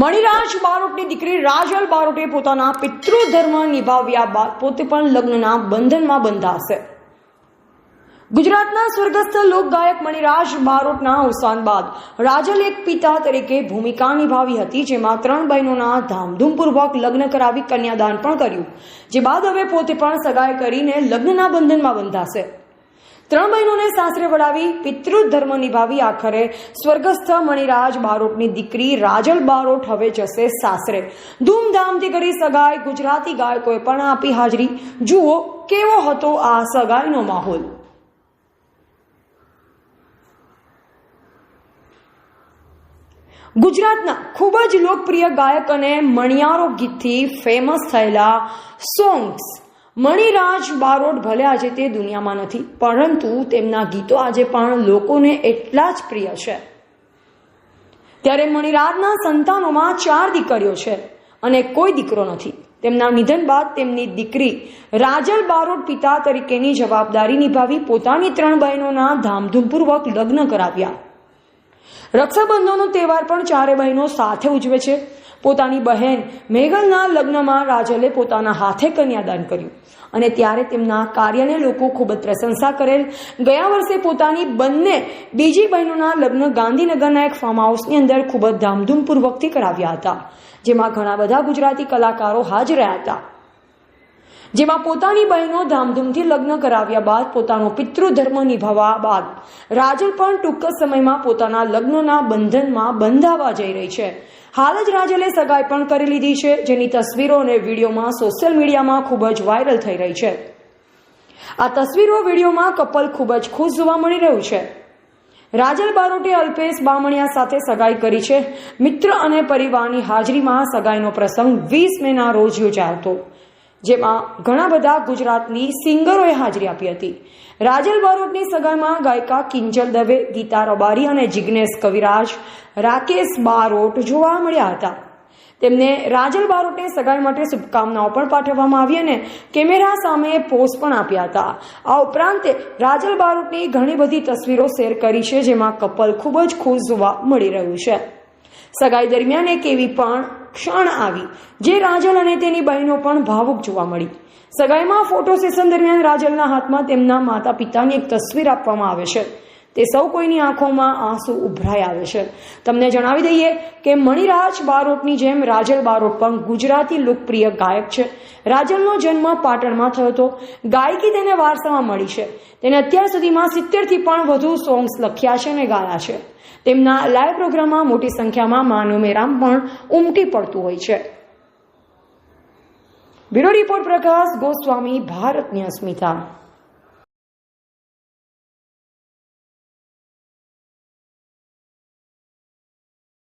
મણિરાજ બારોટની દીકરી રાજલ બારોટે પોતાના પિતૃધર્મ નિભાવ્યા બાદ પોતે પણ લગ્નના બંધનમાં બંધાશે। ગુજરાતના સ્વર્ગસ્થ લોકગાયક મણિરાજ બારોટના અવસાન બાદ રાજલ એક પિતા તરીકે ભૂમિકા નિભાવી હતી, જેમાં 3 બહેનોના ધામધૂમપૂર્વક લગ્ન કરાવી કન્યાદાન પણ કર્યું, જે બાદ હવે પોતે પણ સગાઈ કરીને લગ્નના બંધનમાં બંધાશે। 3 બહેનોને સાસરે વડાવી પિતૃધર્મ નિભાવી આખરે સ્વર્ગસ્થ મણિરાજ બારોટની દીકરી રાજલ બારોટ હવે જશે સાસરે। ધૂમધામથી કરી સગાઈ, ગુજરાતી ગાયકોએ પણ આપી હાજરી। જુઓ કેવો હતો આ સગાઈનો માહોલ। ગુજરાતના ખૂબ જ લોકપ્રિય ગાયક અને મણિયારો ગીતથી ફેમસ થયેલા સોંગ્સ મણિરાજ બારોટ ભલે આજે તે દુનિયામાં નથી, પરંતુ તેમના ગીતો આજે પણ લોકોને એટલા જ પ્રિય છે। ત્યારે મણિરાજના સંતાનોમાં 4 દીકરીઓ છે અને કોઈ દીકરો નથી। તેમના નિધન બાદ તેમની દીકરી રાજલ બારોટ પિતા તરીકેની જવાબદારી નિભાવી પોતાની 3 બહેનોના ધામધૂમપૂર્વક લગ્ન કરાવ્યા। રક્ષાબંધનનો તહેવાર પણ 4 બહેનો સાથે ઉજવે છે। પોતાની બહેન મેઘલના લગ્નમાં રાજલે પોતાના હાથે કન્યાદાન કર્યું અને ત્યારે તેમના કાર્યને લોકો ખૂબ જ પ્રશંસા કરેલ। ગયા વર્ષે પોતાની બંને બીજી બહેનોના લગ્ન ગાંધીનગરના એક ફાર્મ હાઉસની અંદર ખૂબ જ ધામધૂમપૂર્વકથી કરાવ્યા હતા, જેમાં ઘણા બધા ગુજરાતી કલાકારો હાજર રહ્યા હતા। જેમાં પોતાની બહેનો ધામધૂમથી લગ્ન કરાવ્યા બાદ પોતાનો પિતૃધર્મ નિભાવવા બાદ રાજલ પણ ટૂંક સમયમાં પોતાના લગ્નના બંધનમાં બંધાવા જઈ રહી છે। હાલ જ રાજલે સગાઈ પણ કરી લીધી છે, જેની તસવીરો અને વિડીયોમાં સોશિયલ મીડિયામાં ખૂબ જ વાયરલ થઈ રહી છે। આ તસવીરો વિડીયોમાં કપલ ખૂબ જ ખુશ જોવા મળી રહ્યું છે। રાજલ બારોટે અલ્પેશ બામણિયા સાથે સગાઈ કરી છે। મિત્ર અને પરિવારની હાજરીમાં સગાઈનો પ્રસંગ 20 મેના રોજ યોજાયો હતો, જેમાં ઘણા બધા ગુજરાતની સિંગરોએ હાજરી આપી હતી। રાજલ બારોટની સગાઈમાં ગાયિકા કિંજલ દવે, ગીતા રબારી અને જિગ્નેશ કવિરાજ, રાકેશ બારોટ જોવા મળ્યા હતા। તેમને રાજલ બારોટને સગાઈ માટે શુભકામનાઓ પણ પાઠવવામાં આવી અને કેમેરા સામે પોઝ પણ આપ્યા હતા। આ ઉપરાંત રાજલ બારોટની ઘણી બધી તસવીરો શેર કરી છે, જેમાં કપલ ખૂબ જ ખુશ જોવા મળી રહ્યું છે। સગાઈ દરમિયાન એક એવી પણ ક્ષણ આવી જે રાજલ અને તેની બહેનો પણ ભાવુક જોવા મળી। સગાઈમાં ફોટો સેશન દરમિયાન રાજલના હાથમાં તેમના માતા પિતાની એક તસવીર આપવામાં આવે છે, તે સૌ કોઈની આંખોમાં આંસુ ઉભરાઈ આવે છે। તમને જણાવી દઈએ કે મણિરાજ બારોટની જેમ રાજલ બારોટ પણ ગુજરાતી લોકપ્રિય ગાયક છે। રાજલનો જન્મ પાટણમાં થયો હતો। ગાયકી તેને વારસામાં મળી છે। તેને અત્યાર સુધીમાં 70થી પણ વધુ સોંગ્સ લખ્યા છે અને ગાયા છે। તેમના લાઈવ પ્રોગ્રામમાં મોટી સંખ્યામાં માનવમેરામ પણ ઉમટી પડતું હોય છે। બ્યુરો રિપોર્ટ પ્રકાશ ગોસ્વામી, ભારતની અસ્મિતા।